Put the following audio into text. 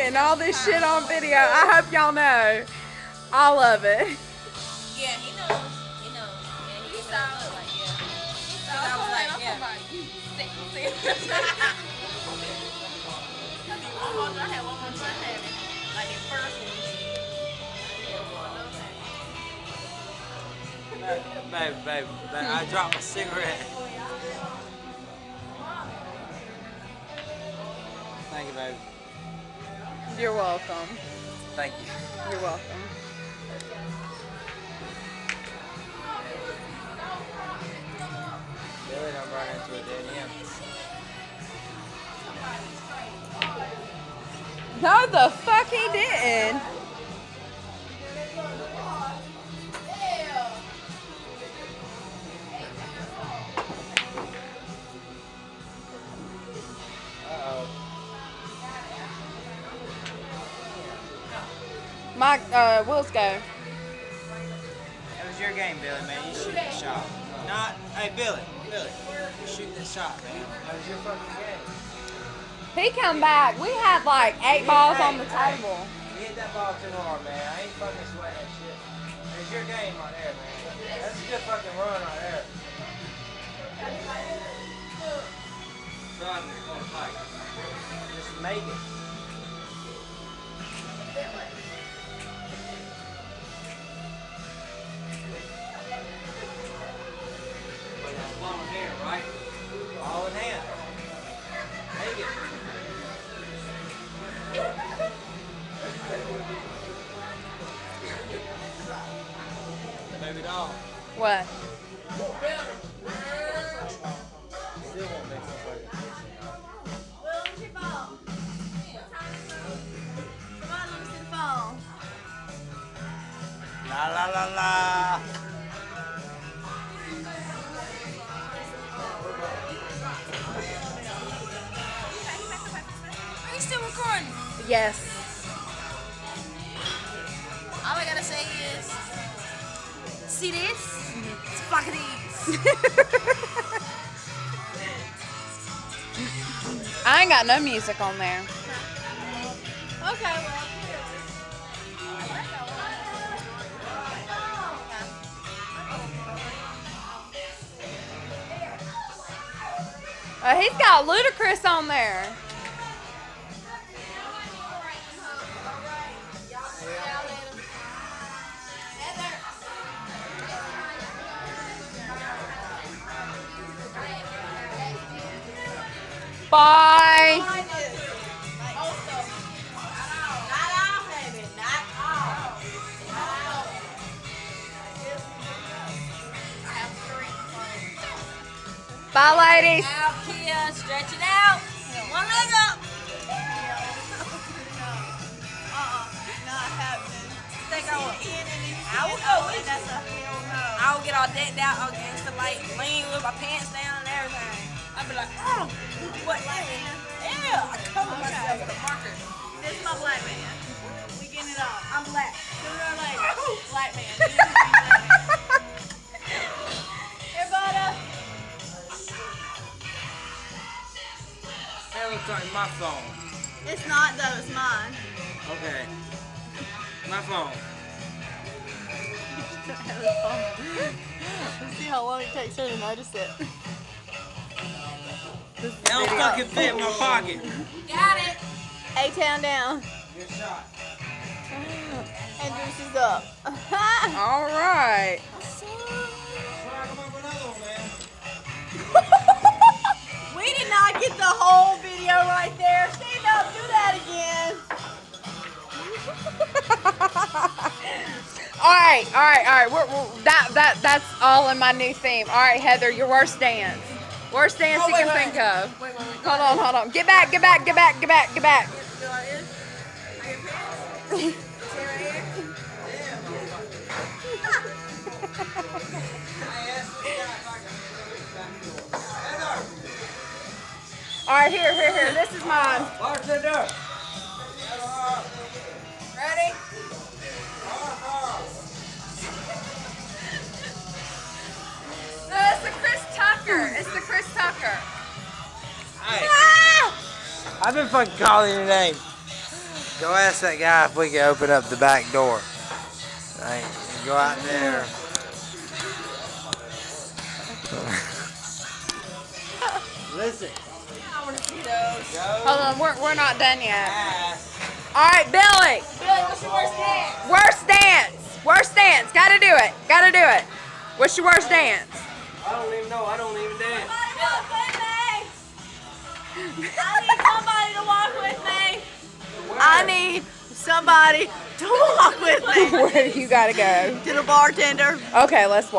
getting all this shit on video. I hope y'all know all of it. Yeah, he knows. He knows. Yeah, he saw it. Like, yeah. I was like, yeah. I had one more time having like in person. Babe, I dropped my cigarette. Thank you, babe. You're welcome. Thank you. You're welcome. Billy done run into a dead end. No, the fuck he didn't. Mike, Will's go. It was your game, Billy, man. You shoot the shot. Not, hey, Billy, you shoot the shot, man. That was your fucking game. He come back. We had like 8 balls on the table. You hit that ball too hard, man. I ain't fucking sweating that shit. It's your game right there, man. That's a good fucking run right there. Run, just make it. Ball in hand, right? Ball in hand. Make it. Baby doll. What? Still won't make no fucking sense. Will, where's your ball? Come on, let me see the ball. La la la la. Are you still recording? Yes. All I gotta say is, see this? It's fucking these. I ain't got no music on there. Okay, well. He's got Ludacris on there. Bye. Bye, ladies. Out, Kia, stretch it out. One leg up. Not happening. Think I will. I will go with that's a hell no. I will get all decked out against the light, lean with my pants down and everything. I'll be like, oh, what? Yeah, I cover myself with a marker. This is my black man. We getting it on. I'm black. Sooner or later. Black man. Everybody. That looks like my phone. It's not though, it's mine. Okay. My phone. Let's see how long it takes her to notice it. It don't fucking fit in my pocket. Got it. A-Town down. Good shot. And Juice is up. All right. Swag him up another one, man. We did not get the whole video right there. Steve, don't do that again. All right. That's all in my new theme. All right, Heather, your worst dance. Worst dance you can think of. Hold on. Get back. All right, here. This is mine. Bartender. Ready? No, it's the Chris Tucker. Hey. I've been fucking calling your name. Go ask that guy if we can open up the back door. Right, go out there. Listen. I want to see those. Hold on, we're not done yet. Ask. All right, Billy. Billy, what's your worst dance? Worst dance. Worst dance. Gotta do it. Gotta do it. What's your worst dance? I don't even know. I don't even dance. Somebody walk with me. I need somebody to walk with me. Where do you gotta go? To the bartender. Okay, let's walk.